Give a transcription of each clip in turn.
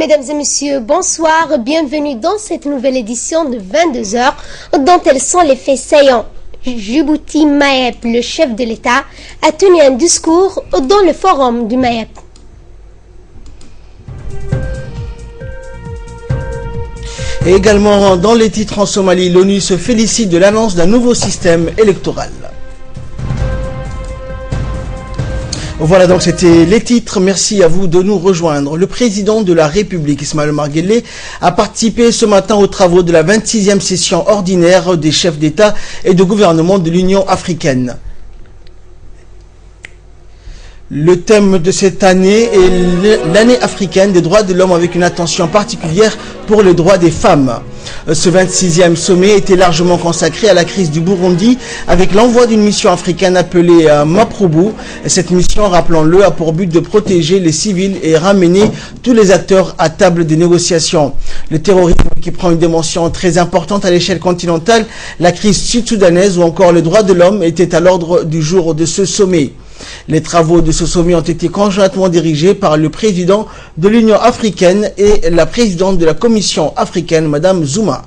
Mesdames et messieurs, bonsoir, bienvenue dans cette nouvelle édition de 22h dont elles sont les faits saillants. Djibouti Maep, le chef de l'État, a tenu un discours dans le forum du Maep. Et également dans les titres en Somalie, l'ONU se félicite de l'annonce d'un nouveau système électoral. Voilà, donc c'était les titres. Merci à vous de nous rejoindre. Le président de la République, Ismaël Omar Guelleh, a participé ce matin aux travaux de la 26e session ordinaire des chefs d'État et de gouvernement de l'Union africaine. Le thème de cette année est l'année africaine des droits de l'homme avec une attention particulière pour les droits des femmes. Ce 26e sommet était largement consacré à la crise du Burundi avec l'envoi d'une mission africaine appelée Maprubu. Cette mission, rappelons-le, a pour but de protéger les civils et ramener tous les acteurs à table des négociations. Le terrorisme qui prend une dimension très importante à l'échelle continentale, la crise sud-soudanaise ou encore les droits de l'homme étaient à l'ordre du jour de ce sommet. Les travaux de ce sommet ont été conjointement dirigés par le président de l'Union africaine et la présidente de la Commission africaine, Madame Zuma.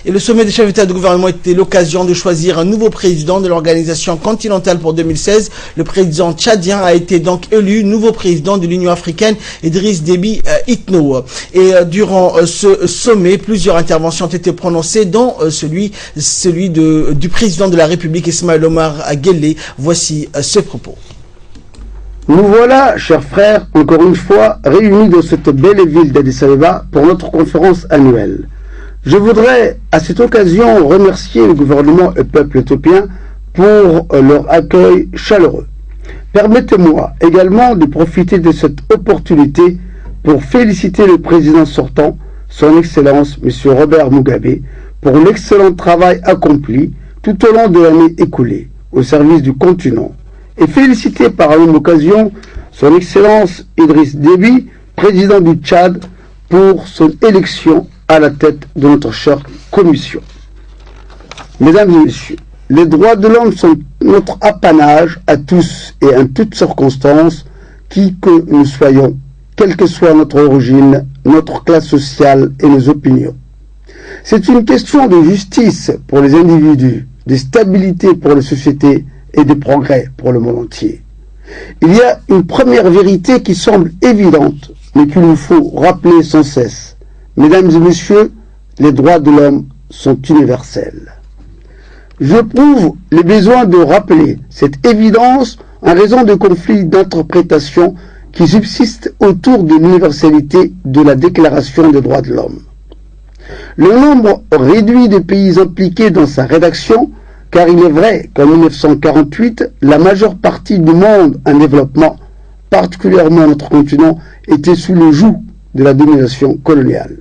Et le sommet des chefs d'État et de gouvernement était l'occasion de choisir un nouveau président de l'organisation continentale pour 2016. Le président tchadien a été donc élu nouveau président de l'Union africaine, Idriss Déby Itno. Et durant ce sommet, plusieurs interventions ont été prononcées, dont celui du président de la République, Ismaël Omar Guelleh. Voici ses propos. Nous voilà, chers frères, encore une fois réunis dans cette belle ville d'Addis Abeba pour notre conférence annuelle. Je voudrais à cette occasion remercier le gouvernement et le peuple éthiopien pour leur accueil chaleureux. Permettez-moi également de profiter de cette opportunité pour féliciter le président sortant, son Excellence M. Robert Mugabe, pour l'excellent travail accompli tout au long de l'année écoulée au service du continent, et féliciter par la même occasion son Excellence Idriss Déby, président du Tchad, pour son élection à la tête de notre chère commission. Mesdames et messieurs, les droits de l'homme sont notre apanage à tous et en toutes circonstances, qui que nous soyons, quelle que soit notre origine, notre classe sociale et nos opinions. C'est une question de justice pour les individus, de stabilité pour les sociétés et de progrès pour le monde entier. Il y a une première vérité qui semble évidente, mais qu'il nous faut rappeler sans cesse. Mesdames et messieurs, les droits de l'homme sont universels. Je prouve le besoin de rappeler cette évidence en raison de conflits d'interprétation qui subsistent autour de l'universalité de la Déclaration des droits de l'homme. Le nombre réduit de pays impliqués dans sa rédaction, car il est vrai qu'en 1948, la majeure partie du monde en développement, particulièrement notre continent, était sous le joug de la domination coloniale.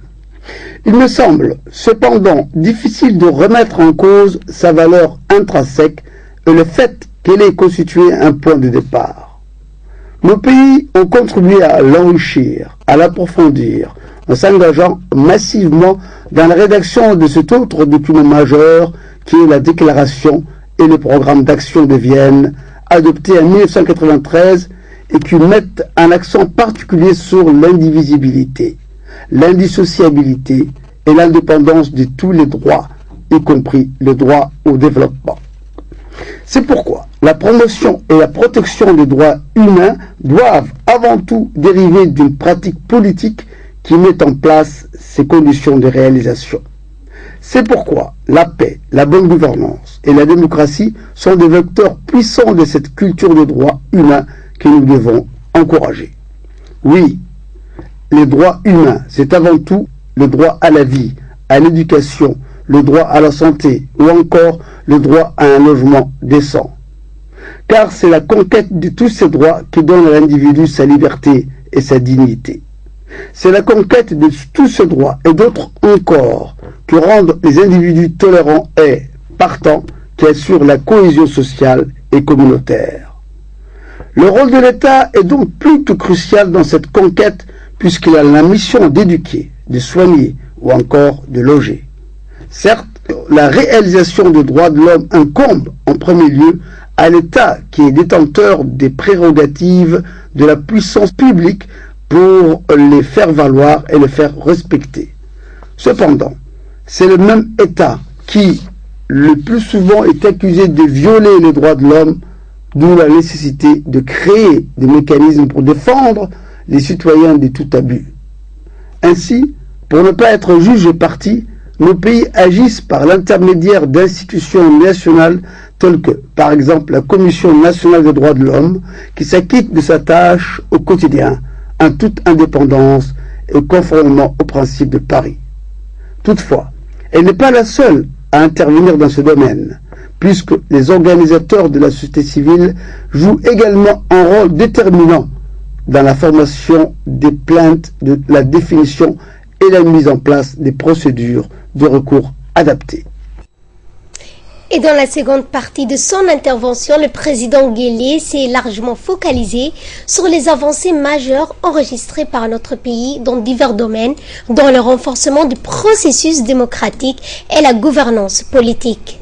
Il me semble cependant difficile de remettre en cause sa valeur intrinsèque et le fait qu'elle ait constitué un point de départ. Nos pays ont contribué à l'enrichir, à l'approfondir, en s'engageant massivement dans la rédaction de cet autre document majeur qui est la Déclaration et le programme d'action de Vienne, adopté en 1993 et qui mettent un accent particulier sur l'indivisibilité, l'indissociabilité et l'indépendance de tous les droits, y compris le droit au développement. C'est pourquoi la promotion et la protection des droits humains doivent avant tout dériver d'une pratique politique qui met en place ces conditions de réalisation. C'est pourquoi la paix, la bonne gouvernance et la démocratie sont des vecteurs puissants de cette culture des droits humains que nous devons encourager. Oui, les droits humains, c'est avant tout le droit à la vie, à l'éducation, le droit à la santé ou encore le droit à un logement décent. Car c'est la conquête de tous ces droits qui donne à l'individu sa liberté et sa dignité. C'est la conquête de tous ces droits et d'autres encore qui rendent les individus tolérants et, partant, qui assurent la cohésion sociale et communautaire. Le rôle de l'État est donc plus que crucial dans cette conquête puisqu'il a la mission d'éduquer, de soigner ou encore de loger. Certes, La réalisation des droits de l'homme incombe en premier lieu à l'État qui est détenteur des prérogatives de la puissance publique pour les faire valoir et les faire respecter. Cependant, c'est le même État qui, le plus souvent, est accusé de violer les droits de l'homme, d'où la nécessité de créer des mécanismes pour défendre les citoyens de tout abus. Ainsi, pour ne pas être juge et parti, nos pays agissent par l'intermédiaire d'institutions nationales telles que, par exemple, la Commission nationale des droits de l'homme, qui s'acquitte de sa tâche au quotidien, en toute indépendance et conformément aux principes de Paris. Toutefois, elle n'est pas la seule à intervenir dans ce domaine, puisque les organisateurs de la société civile jouent également un rôle déterminant dans la formation des plaintes, de la définition et la mise en place des procédures de recours adaptées. Et dans la seconde partie de son intervention, le président Guelleh s'est largement focalisé sur les avancées majeures enregistrées par notre pays dans divers domaines, dont le renforcement du processus démocratique et la gouvernance politique.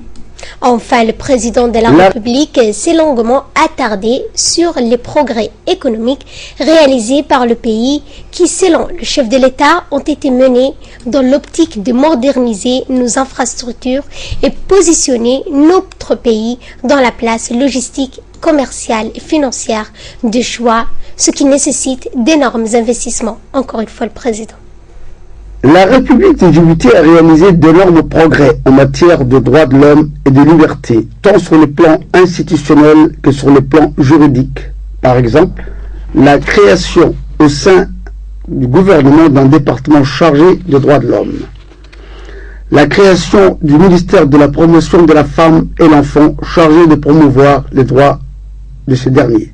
Enfin, le président de la République s'est longuement attardé sur les progrès économiques réalisés par le pays qui, selon le chef de l'État, ont été menés dans l'optique de moderniser nos infrastructures et positionner notre pays dans la place logistique, commerciale et financière de choix, ce qui nécessite d'énormes investissements. Encore une fois, le président. La République de Djibouti a réalisé d'énormes progrès en matière de droits de l'homme et de liberté, tant sur le plan institutionnel que sur le plan juridique. Par exemple, la création au sein du gouvernement d'un département chargé des droits de l'homme. La création du ministère de la promotion de la femme et l'enfant chargé de promouvoir les droits de ces derniers.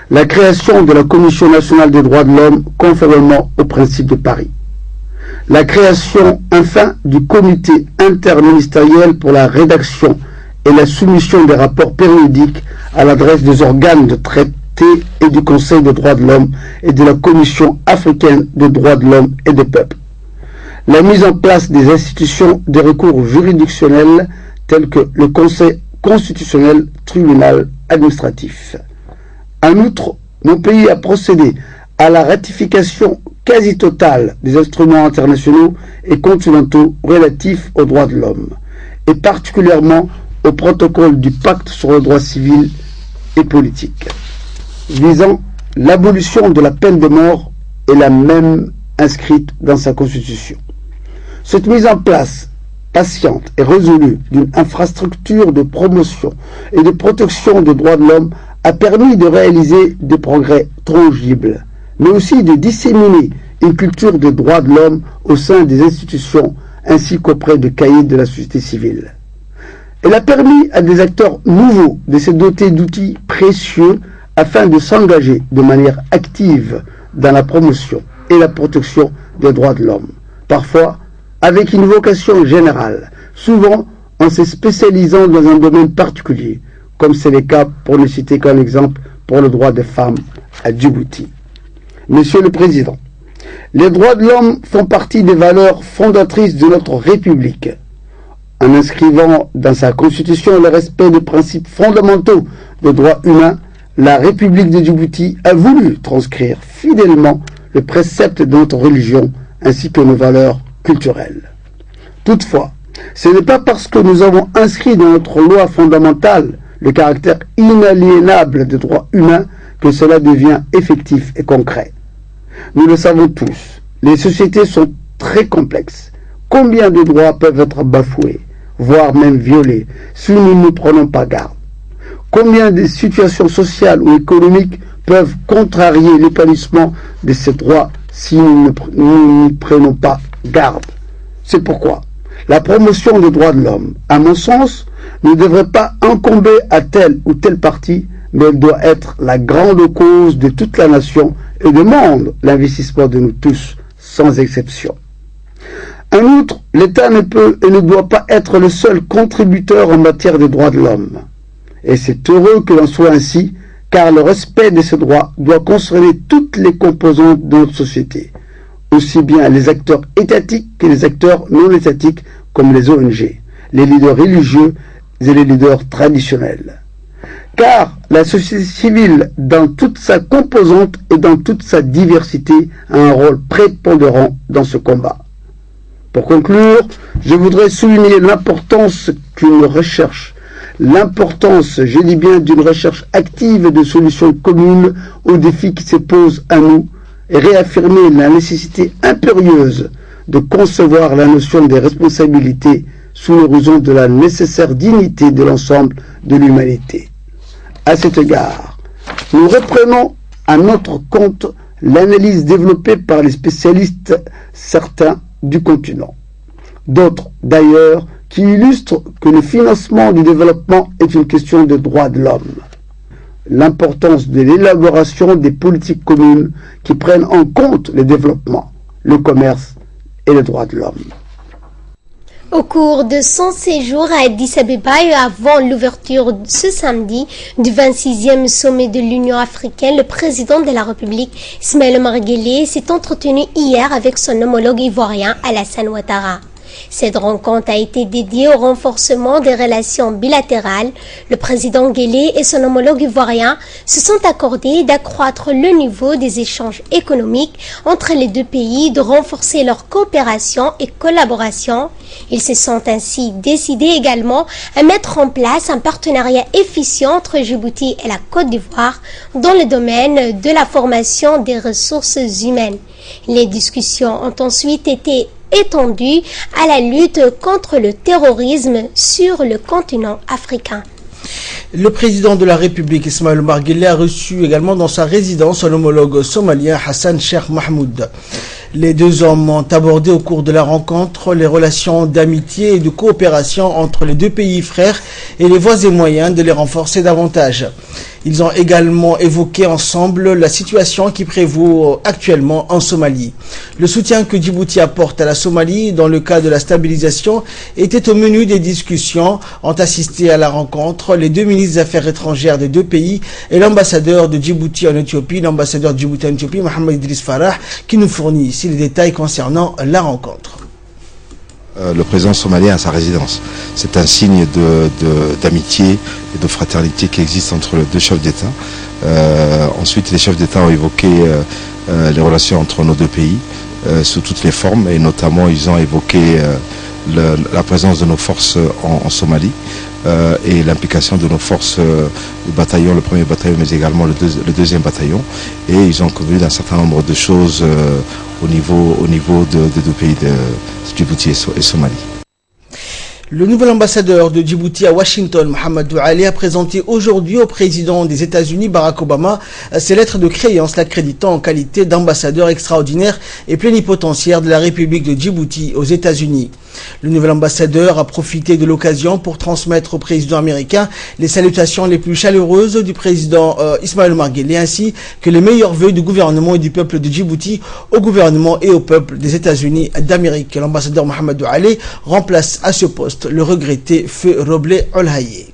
La création de la Commission nationale des droits de l'homme conformément aux principes de Paris. La création, enfin, du comité interministériel pour la rédaction et la soumission des rapports périodiques à l'adresse des organes de traité et du Conseil des droits de l'homme et de la Commission africaine des droits de l'homme et des peuples. La mise en place des institutions de recours juridictionnels tels que le Conseil constitutionnel tribunal administratif. En outre, mon pays a procédé à la ratification quasi totale des instruments internationaux et continentaux relatifs aux droits de l'homme, et particulièrement au protocole du pacte sur le droit civil et politique, visant l'abolition de la peine de mort et la même inscrite dans sa constitution. Cette mise en place patiente et résolue d'une infrastructure de promotion et de protection des droits de l'homme a permis de réaliser des progrès tangibles, mais aussi de disséminer une culture des droits de l'homme au sein des institutions ainsi qu'auprès de cahiers de la société civile. Elle a permis à des acteurs nouveaux de se doter d'outils précieux afin de s'engager de manière active dans la promotion et la protection des droits de l'homme, parfois avec une vocation générale, souvent en se spécialisant dans un domaine particulier, comme c'est le cas, pour ne citer qu'un exemple, pour le droit des femmes à Djibouti. Monsieur le Président, les droits de l'homme font partie des valeurs fondatrices de notre République. En inscrivant dans sa Constitution le respect des principes fondamentaux des droits humains, la République de Djibouti a voulu transcrire fidèlement le précepte de notre religion ainsi que nos valeurs culturelles. Toutefois, ce n'est pas parce que nous avons inscrit dans notre loi fondamentale le caractère inaliénable des droits humains que cela devient effectif et concret. Nous le savons tous, les sociétés sont très complexes. Combien de droits peuvent être bafoués, voire même violés, si nous ne prenons pas garde? Combien de situations sociales ou économiques peuvent contrarier l'épanouissement de ces droits si nous n'y prenons pas garde? C'est pourquoi la promotion des droits de l'homme, à mon sens, ne devrait pas incomber à tel ou tel parti, mais elle doit être la grande cause de toute la nation et demande l'investissement de nous tous, sans exception. En outre, l'État ne peut et ne doit pas être le seul contributeur en matière de droits de l'homme. Et c'est heureux que l'on soit ainsi, car le respect de ces droits doit concerner toutes les composantes de notre société, aussi bien les acteurs étatiques que les acteurs non étatiques, comme les ONG, les leaders religieux et les leaders traditionnels. Car la société civile, dans toute sa composante et dans toute sa diversité, a un rôle prépondérant dans ce combat. Pour conclure, je voudrais souligner l'importance qu'une recherche, je dis bien d'une recherche active de solutions communes aux défis qui se posent à nous et réaffirmer la nécessité impérieuse de concevoir la notion des responsabilités sous l'horizon de la nécessaire dignité de l'ensemble de l'humanité. À cet égard, nous reprenons à notre compte l'analyse développée par les spécialistes certains du continent, d'autres d'ailleurs qui illustrent que le financement du développement est une question de droits de l'homme. L'importance de l'élaboration des politiques communes qui prennent en compte le développement, le commerce et les droits de l'homme. Au cours de son séjour à Addis Abeba et avant l'ouverture ce samedi du 26e sommet de l'Union africaine, le président de la République, Ismaël Omar Guelleh, s'est entretenu hier avec son homologue ivoirien Alassane Ouattara. Cette rencontre a été dédiée au renforcement des relations bilatérales. Le président Guelleh et son homologue ivoirien se sont accordés d'accroître le niveau des échanges économiques entre les deux pays, de renforcer leur coopération et collaboration. Ils se sont ainsi décidés également à mettre en place un partenariat efficient entre Djibouti et la Côte d'Ivoire dans le domaine de la formation des ressources humaines. Les discussions ont ensuite été étendue à la lutte contre le terrorisme sur le continent africain. Le président de la République, Ismaël Omar Guelleh, a reçu également dans sa résidence son homologue somalien Hassan Sheikh Mahmoud. Les deux hommes ont abordé au cours de la rencontre les relations d'amitié et de coopération entre les deux pays frères et les voies et moyens de les renforcer davantage. Ils ont également évoqué ensemble la situation qui prévaut actuellement en Somalie. Le soutien que Djibouti apporte à la Somalie dans le cadre de la stabilisation était au menu des discussions. Ont assisté à la rencontre les deux ministres des Affaires étrangères des deux pays et l'ambassadeur de Djibouti en Éthiopie, Mohamed Idriss Farah, qui nous fournit ici les détails concernant la rencontre. Le président somalien à sa résidence. C'est un signe d'amitié et de fraternité qui existe entre les deux chefs d'État. Ensuite, les chefs d'État ont évoqué les relations entre nos deux pays sous toutes les formes, et notamment ils ont évoqué la présence de nos forces en Somalie et l'implication de nos forces du bataillon, le premier bataillon, mais également le deuxième bataillon. Et ils ont convenu d'un certain nombre de choses au niveau des deux pays de Djibouti et Somalie. Le nouvel ambassadeur de Djibouti à Washington, Mohamed Ali, a présenté aujourd'hui au président des États-Unis, Barack Obama, ses lettres de créance l'accréditant en qualité d'ambassadeur extraordinaire et plénipotentiaire de la République de Djibouti aux États-Unis. Le nouvel ambassadeur a profité de l'occasion pour transmettre au président américain les salutations les plus chaleureuses du président Ismaël Omar Guelleh, ainsi que les meilleurs vœux du gouvernement et du peuple de Djibouti au gouvernement et au peuple des États-Unis d'Amérique. L'ambassadeur Mohamed Ali remplace à ce poste le regretté Feu Roblé Olhaye.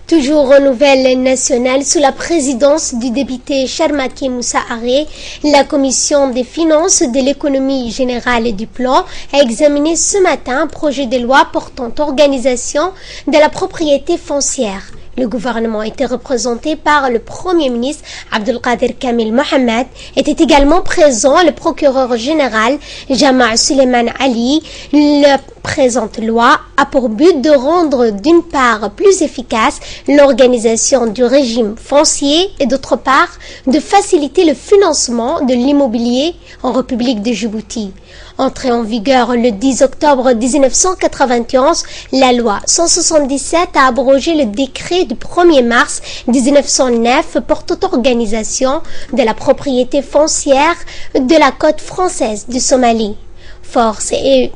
Toujours aux nouvelles nationales, sous la présidence du député Sharmaki Moussa Aré, la commission des finances, de l'économie générale et du plan a examiné ce matin un projet de loi portant organisation de la propriété foncière. Le gouvernement était représenté par le Premier ministre Abdelkader Kamil Mohamed. Était également présent le procureur général Jama' Suleiman Ali. La présente loi a pour but de rendre d'une part plus efficace l'organisation du régime foncier et d'autre part de faciliter le financement de l'immobilier en République de Djibouti. Entrée en vigueur le 10 octobre 1991, la loi 177 a abrogé le décret du 1er mars 1909 portant organisation de la propriété foncière de la côte française du Somalie. Force est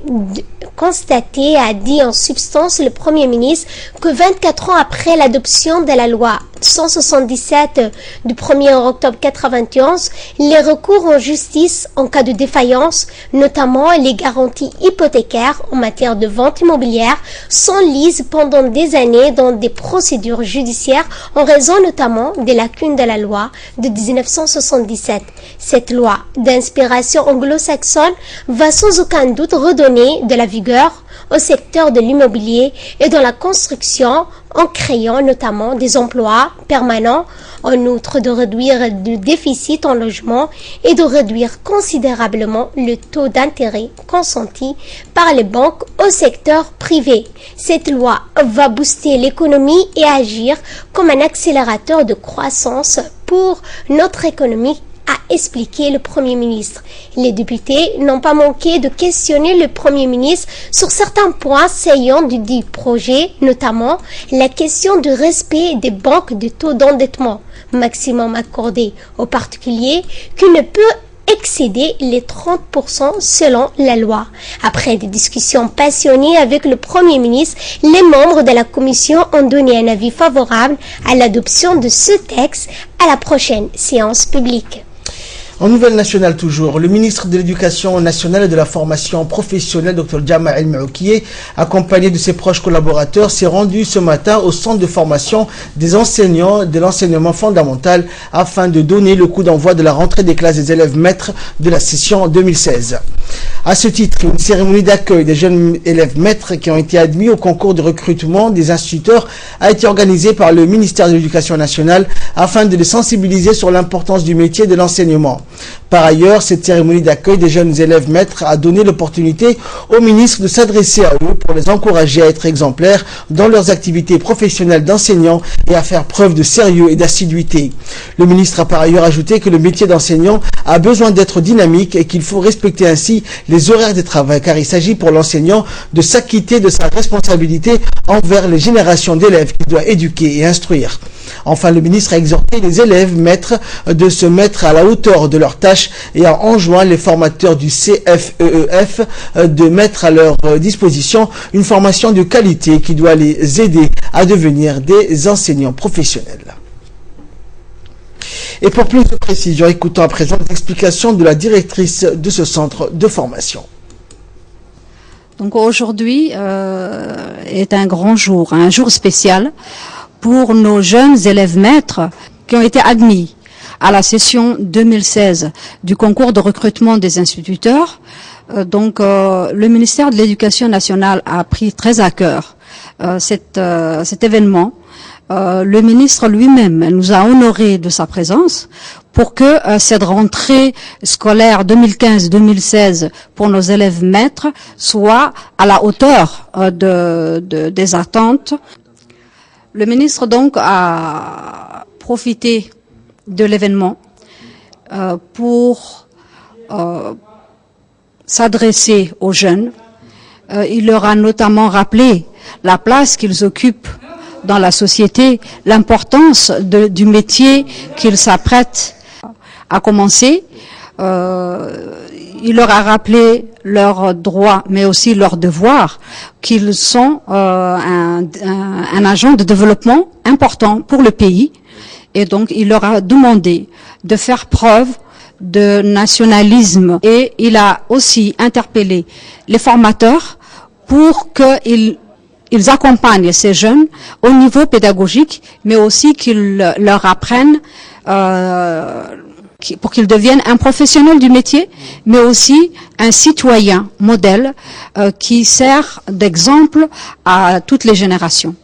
constaté, a dit en substance le Premier ministre, que 24 ans après l'adoption de la loi 177 du 1er octobre 1991, les recours en justice en cas de défaillance, notamment les garanties hypothécaires en matière de vente immobilière, s'enlisent pendant des années dans des procédures judiciaires en raison notamment des lacunes de la loi de 1977. Cette loi d'inspiration anglo-saxonne va sans aucun doute redonner de la vigueur au secteur de l'immobilier et dans la construction en créant notamment des emplois permanents, en outre de réduire le déficit en logement et de réduire considérablement le taux d'intérêt consenti par les banques au secteur privé. Cette loi va booster l'économie et agir comme un accélérateur de croissance pour notre économie, a expliqué le Premier ministre. Les députés n'ont pas manqué de questionner le Premier ministre sur certains points saillants du dit projet, notamment la question du respect des banques de taux d'endettement maximum accordé aux particuliers qui ne peut excéder les 30% selon la loi. Après des discussions passionnées avec le Premier ministre, les membres de la commission ont donné un avis favorable à l'adoption de ce texte à la prochaine séance publique. En nouvelle nationale toujours, le ministre de l'Éducation nationale et de la formation professionnelle, Dr Jama El Maoukié, accompagné de ses proches collaborateurs, s'est rendu ce matin au centre de formation des enseignants de l'enseignement fondamental afin de donner le coup d'envoi de la rentrée des classes des élèves maîtres de la session 2016. À ce titre, une cérémonie d'accueil des jeunes élèves maîtres qui ont été admis au concours de recrutement des instituteurs a été organisée par le ministère de l'Éducation nationale afin de les sensibiliser sur l'importance du métier de l'enseignement. Par ailleurs, cette cérémonie d'accueil des jeunes élèves maîtres a donné l'opportunité au ministre de s'adresser à eux pour les encourager à être exemplaires dans leurs activités professionnelles d'enseignants et à faire preuve de sérieux et d'assiduité. Le ministre a par ailleurs ajouté que le métier d'enseignant a besoin d'être dynamique et qu'il faut respecter ainsi les horaires de travail, car il s'agit pour l'enseignant de s'acquitter de sa responsabilité envers les générations d'élèves qu'il doit éduquer et instruire. Enfin, le ministre a exhorté les élèves maîtres de se mettre à la hauteur de leurs tâches et a enjoint les formateurs du CFEEF de mettre à leur disposition une formation de qualité qui doit les aider à devenir des enseignants professionnels. Et pour plus de précision, écoutons à présent les explications de la directrice de ce centre de formation. Donc aujourd'hui est un grand jour, un jour spécial pour nos jeunes élèves maîtres qui ont été admis à la session 2016 du concours de recrutement des instituteurs. Le ministère de l'Éducation nationale a pris très à cœur cet événement. Le ministre lui-même nous a honorés de sa présence pour que cette rentrée scolaire 2015-2016 pour nos élèves maîtres soit à la hauteur des attentes. Le ministre donc a profité de l'événement pour s'adresser aux jeunes. Il leur a notamment rappelé la place qu'ils occupent dans la société, l'importance du métier qu'ils s'apprêtent à commencer. Il leur a rappelé leurs droits, mais aussi leurs devoirs, qu'ils sont un agent de développement important pour le pays. Et donc, il leur a demandé de faire preuve de nationalisme. Et il a aussi interpellé les formateurs pour qu'ils accompagnent ces jeunes au niveau pédagogique, mais aussi qu'ils leur apprennent pour qu'ils deviennent un professionnel du métier, mais aussi un citoyen modèle qui sert d'exemple à toutes les générations.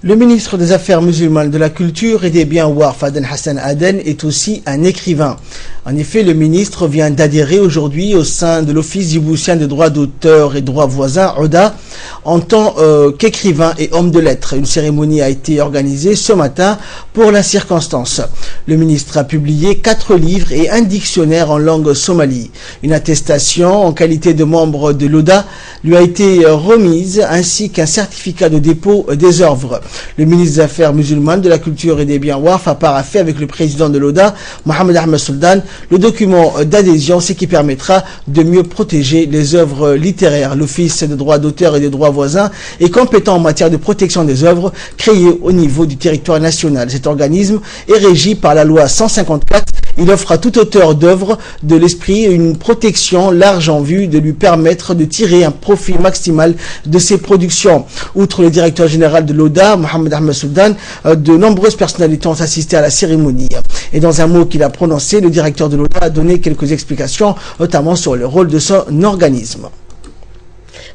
Le ministre des Affaires musulmanes, de la Culture et des Biens Waqf, Aden Hassan Aden, est aussi un écrivain. En effet, le ministre vient d'adhérer aujourd'hui au sein de l'Office djiboutien des droits d'auteur et droits voisins, ODA, en tant qu'écrivain et homme de lettres. Une cérémonie a été organisée ce matin pour la circonstance. Le ministre a publié 4 livres et un dictionnaire en langue somalie. Une attestation en qualité de membre de l'ODA lui a été remise, ainsi qu'un certificat de dépôt des œuvres. Le ministre des Affaires musulmanes, de la Culture et des Biens Waqf a paraphé avec le président de l'ODA, Mohamed Ahmed Sultan, le document d'adhésion, ce qui permettra de mieux protéger les œuvres littéraires. L'Office des droits d'auteur et des droits voisins est compétent en matière de protection des œuvres créées au niveau du territoire national. Cet organisme est régi par la loi 154. Il offre à tout auteur d'œuvres de l'esprit une protection large en vue de lui permettre de tirer un profit maximal de ses productions. Outre le directeur général de l'ODA, Mohamed Ahmed Sultan, de nombreuses personnalités ont assisté à la cérémonie. Et dans un mot qu'il a prononcé, le directeur de l'ODA a donné quelques explications, notamment sur le rôle de son organisme.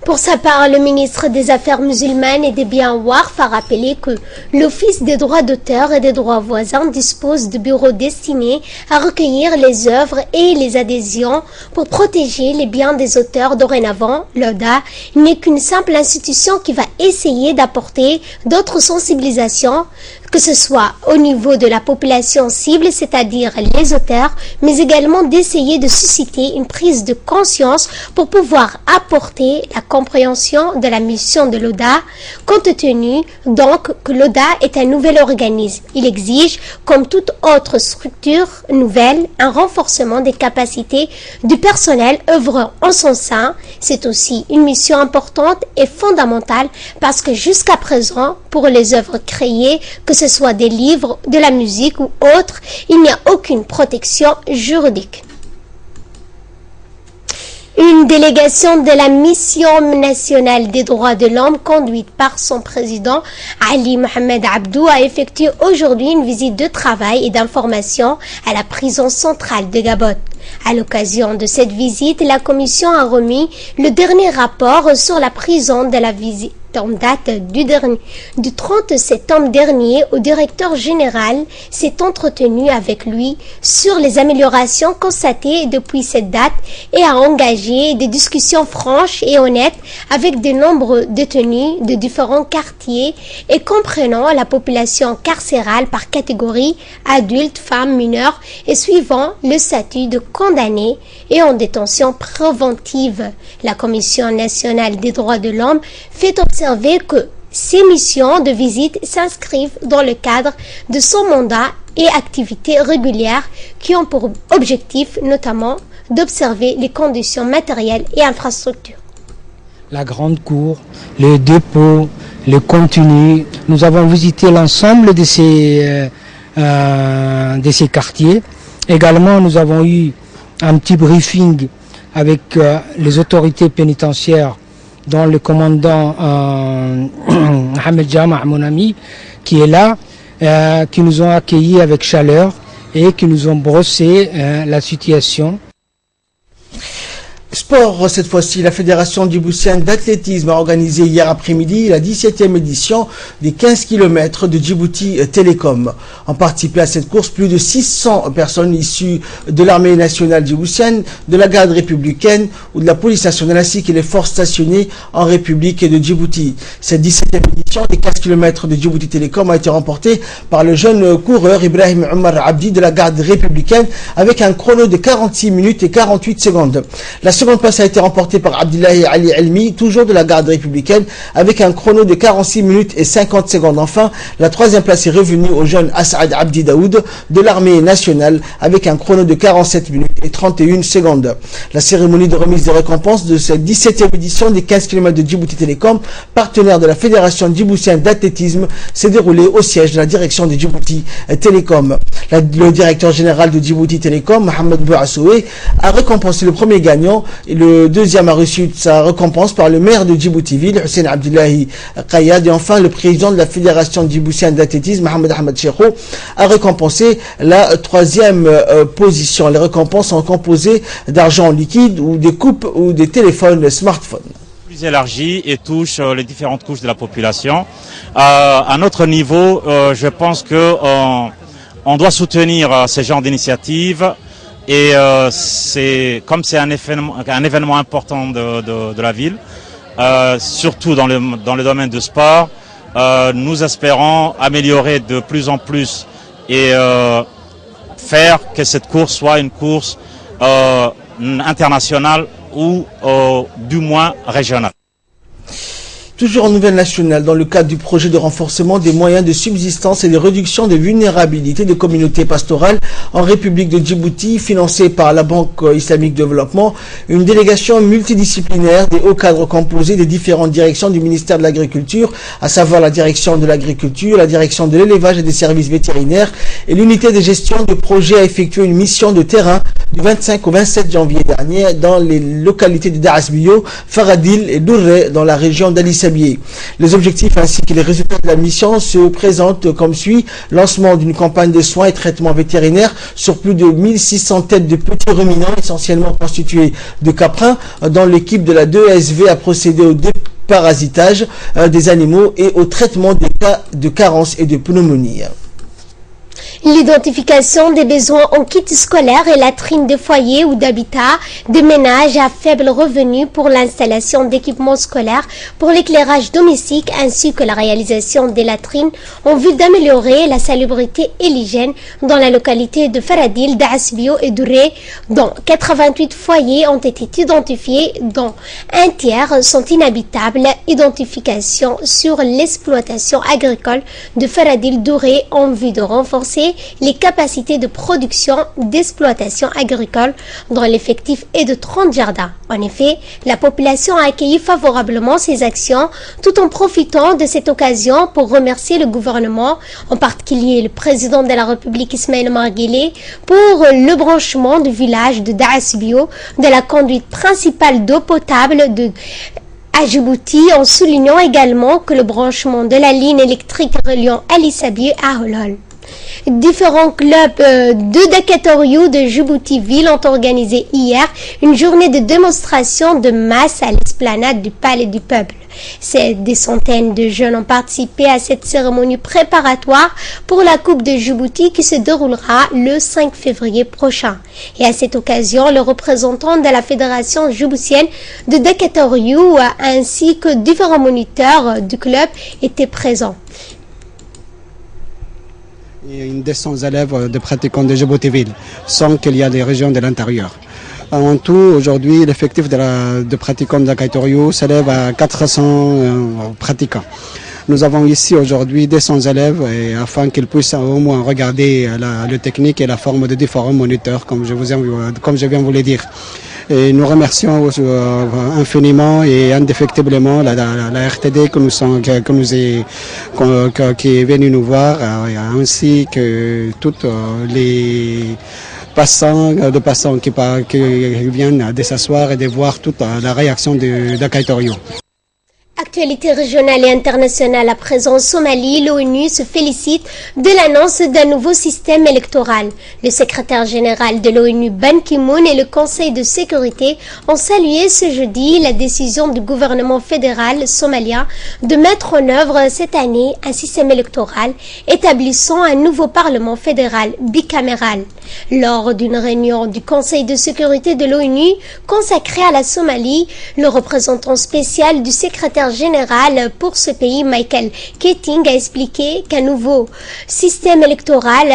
Pour sa part, le ministre des Affaires musulmanes et des Biens Waqf a rappelé que l'Office des droits d'auteur et des droits voisins dispose de bureaux destinés à recueillir les œuvres et les adhésions pour protéger les biens des auteurs. Dorénavant, l'ODA n'est qu'une simple institution qui va essayer d'apporter d'autres sensibilisations, que ce soit au niveau de la population cible, c'est-à-dire les auteurs, mais également d'essayer de susciter une prise de conscience pour pouvoir apporter la compréhension de la mission de l'ODA, compte tenu donc que l'ODA est un nouvel organisme. Il exige, comme toute autre structure nouvelle, un renforcement des capacités du personnel œuvrant en son sein. C'est aussi une mission importante et fondamentale parce que jusqu'à présent, pour les œuvres créées, que ce soit des livres, de la musique ou autres, il n'y a aucune protection juridique. Une délégation de la Mission nationale des droits de l'homme, conduite par son président Ali Mohamed Abdou, a effectué aujourd'hui une visite de travail et d'information à la prison centrale de Gabon. À l'occasion de cette visite, la commission a remis le dernier rapport sur la prison de la visite en date du 30 septembre dernier. Au directeur général s'est entretenu avec lui sur les améliorations constatées depuis cette date et a engagé des discussions franches et honnêtes avec de nombreux détenus de différents quartiers et comprenant la population carcérale par catégorie, adultes, femmes, mineurs et suivant le statut de condamné et en détention préventive. La Commission nationale des droits de l'homme fait observer que ces missions de visite s'inscrivent dans le cadre de son mandat et activités régulières qui ont pour objectif notamment d'observer les conditions matérielles et infrastructures. La grande cour, les dépôts, les contenus. Nous avons visité l'ensemble de ces quartiers. Également, nous avons eu un petit briefing avec les autorités pénitentiaires, dont le commandant Mohamed Jama, mon ami, qui est là, qui nous ont accueillis avec chaleur et qui nous ont brossé la situation. Sport, cette fois-ci, la Fédération djiboutienne d'athlétisme a organisé hier après-midi la 17e édition des 15 km de Djibouti Télécom. Ont participé à cette course plus de 600 personnes issues de l'armée nationale djiboutienne, de la garde républicaine ou de la police nationale ainsi que les forces stationnées en République de Djibouti. Cette 17e édition des 15 km de Djibouti Télécom a été remportée par le jeune coureur Ibrahim Omar Abdi de la garde républicaine avec un chrono de 46 minutes et 48 secondes. La seconde place a été remportée par Abdillahi Ali Elmi, toujours de la garde républicaine, avec un chrono de 46 minutes et 50 secondes. Enfin, la troisième place est revenue au jeune As'ad Abdi Daoud de l'armée nationale, avec un chrono de 47 minutes et 31 secondes. La cérémonie de remise des récompenses de cette 17e édition des 15 km de Djibouti Télécom, partenaire de la Fédération djiboutienne d'athlétisme, s'est déroulée au siège de la direction de Djibouti Télécom. Le directeur général de Djibouti Télécom, Mohamed Bouassoué, a récompensé le premier gagnant et le deuxième a reçu sa récompense par le maire de Djibouti-Ville, Hussein Abdullahi Qayyad, et enfin le président de la Fédération djiboutienne d'athlétisme, Mohamed Ahmed Cheikhou, a récompensé la troisième position. Les récompenses sont composées d'argent liquide ou des coupes ou des téléphones smartphones. Plus élargie et touche les différentes couches de la population. À notre niveau, je pense que on doit soutenir ce genre d'initiative. Et comme c'est un événement important de la ville, surtout dans le domaine du sport, nous espérons améliorer de plus en plus et faire que cette course soit une course internationale ou du moins régionale. Toujours en nouvelle nationale, dans le cadre du projet de renforcement des moyens de subsistance et de réduction des vulnérabilités des communautés pastorales en République de Djibouti, financé par la Banque islamique de développement, une délégation multidisciplinaire des hauts cadres composés des différentes directions du ministère de l'Agriculture, à savoir la direction de l'agriculture, la direction de l'élevage et des services vétérinaires et l'unité de gestion de projet a effectué une mission de terrain du 25 au 27 janvier dernier dans les localités de Darasbio, Faradil et Douré dans la région d'Ali Sabié. Les objectifs ainsi que les résultats de la mission se présentent comme suit: lancement d'une campagne de soins et traitements vétérinaires sur plus de 1600 têtes de petits ruminants essentiellement constitués de caprins, dont l'équipe de la 2SV a procédé au déparasitage des animaux et au traitement des cas de carence et de pneumonie. L'identification des besoins en kit scolaire et latrines de foyers ou d'habitat de ménages à faible revenu pour l'installation d'équipements scolaires pour l'éclairage domestique ainsi que la réalisation des latrines en vue d'améliorer la salubrité et l'hygiène dans la localité de Faradil, d'Asbio et d'Ouré, dont 88 foyers ont été identifiés, dont un tiers sont inhabitables. Identification sur l'exploitation agricole de Faradil d'Ouré en vue de renforcer les capacités de production d'exploitation agricole dont l'effectif est de 30 jardins. En effet, la population a accueilli favorablement ces actions tout en profitant de cette occasion pour remercier le gouvernement, en particulier le président de la République Ismaël Omar Guelleh, pour le branchement du village de Daasbio de la conduite principale d'eau potable à Djibouti, en soulignant également que le branchement de la ligne électrique reliant Ali Sabié à Holol. Différents clubs de Dakatoriou de Djibouti-Ville ont organisé hier une journée de démonstration de masse à l'esplanade du Palais du Peuple. Des centaines de jeunes ont participé à cette cérémonie préparatoire pour la Coupe de Djibouti qui se déroulera le 5 février prochain. Et à cette occasion, le représentant de la Fédération djiboutienne de Dakatoriou ainsi que différents moniteurs du club étaient présents. Une des 100 élèves de pratiquants de Djibouti-Ville, sans qu'il y ait des régions de l'intérieur. En tout, aujourd'hui, l'effectif de pratiquants de Dakatoriou s'élève à 400 pratiquants. Nous avons ici aujourd'hui 200 élèves afin qu'ils puissent au moins regarder le technique et la forme de différents moniteurs, comme je viens de vous le dire. Et nous remercions infiniment et indéfectiblement la RTD qui est venue nous voir, ainsi que toutes les passants qui viennent de s'asseoir et de voir toute la réaction de Dakatoriou. Actualité régionale et internationale à présent en Somalie, l'ONU se félicite de l'annonce d'un nouveau système électoral. Le secrétaire général de l'ONU Ban Ki-moon et le Conseil de sécurité ont salué ce jeudi la décision du gouvernement fédéral somalien de mettre en œuvre cette année un système électoral établissant un nouveau parlement fédéral bicaméral. Lors d'une réunion du Conseil de sécurité de l'ONU consacrée à la Somalie, le représentant spécial du secrétaire général pour ce pays, Michael Keating, a expliqué qu'un nouveau système électoral,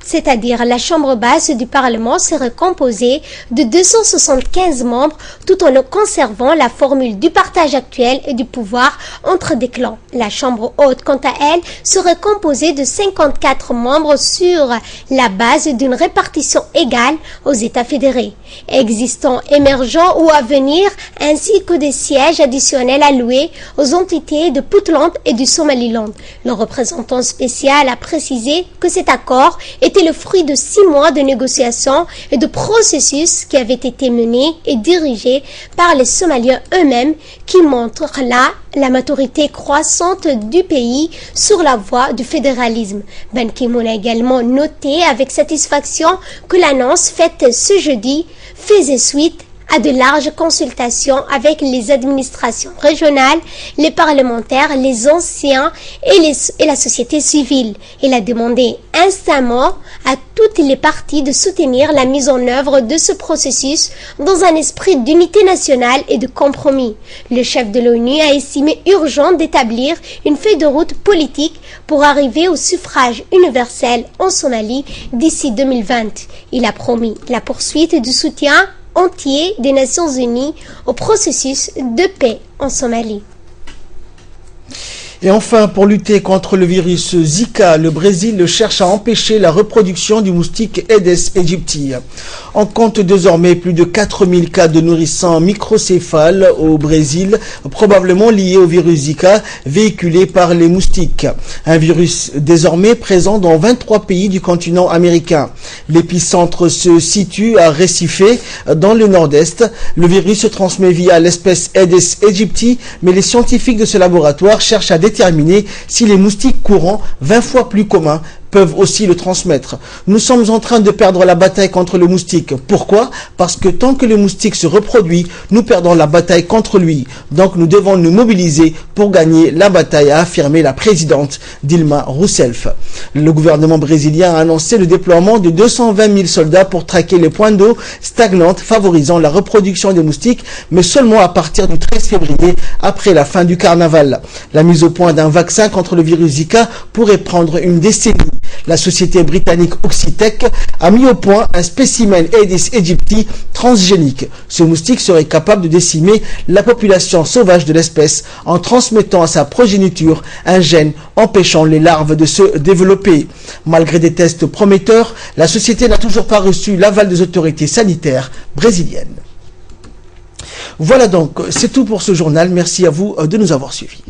c'est-à-dire la chambre basse du Parlement, serait composée de 275 membres tout en conservant la formule du partage actuel et du pouvoir entre des clans. La chambre haute, quant à elle, serait composée de 54 membres sur la base d'une répartition égale aux États fédérés, existants, émergents ou à venir, ainsi que des sièges additionnels alloués aux entités de Puntland et du Somaliland. Le représentant spécial a précisé que cet accord était le fruit de 6 mois de négociations et de processus qui avaient été menés et dirigés par les Somaliens eux-mêmes, qui montrent là la maturité croissante du pays sur la voie du fédéralisme. Ban Ki-moon a également noté avec satisfaction que l'annonce faite ce jeudi faisait suite à de larges consultations avec les administrations régionales, les parlementaires, les anciens et la société civile. Il a demandé instamment à toutes les parties de soutenir la mise en œuvre de ce processus dans un esprit d'unité nationale et de compromis. Le chef de l'ONU a estimé urgent d'établir une feuille de route politique pour arriver au suffrage universel en Somalie d'ici 2020. Il a promis la poursuite du soutien entier des Nations Unies au processus de paix en Somalie. Et enfin, pour lutter contre le virus Zika, le Brésil cherche à empêcher la reproduction du moustique Aedes aegypti. On compte désormais plus de 4000 cas de nourrissons microcéphales au Brésil, probablement liés au virus Zika véhiculé par les moustiques. Un virus désormais présent dans 23 pays du continent américain. L'épicentre se situe à Recife, dans le nord-est. Le virus se transmet via l'espèce Aedes aegypti, mais les scientifiques de ce laboratoire cherchent à déterminer si les moustiques courants, 20 fois plus communs, peuvent aussi le transmettre. Nous sommes en train de perdre la bataille contre le moustique. Pourquoi? Parce que tant que le moustique se reproduit, nous perdons la bataille contre lui. Donc nous devons nous mobiliser pour gagner la bataille, a affirmé la présidente Dilma Rousseff. Le gouvernement brésilien a annoncé le déploiement de 220 000 soldats pour traquer les points d'eau stagnantes favorisant la reproduction des moustiques, mais seulement à partir du 13 février, après la fin du carnaval. La mise au point d'un vaccin contre le virus Zika pourrait prendre une décennie. La société britannique Oxitec a mis au point un spécimen Aedes aegypti transgénique. Ce moustique serait capable de décimer la population sauvage de l'espèce en transmettant à sa progéniture un gène empêchant les larves de se développer. Malgré des tests prometteurs, la société n'a toujours pas reçu l'aval des autorités sanitaires brésiliennes. Voilà donc, c'est tout pour ce journal. Merci à vous de nous avoir suivis.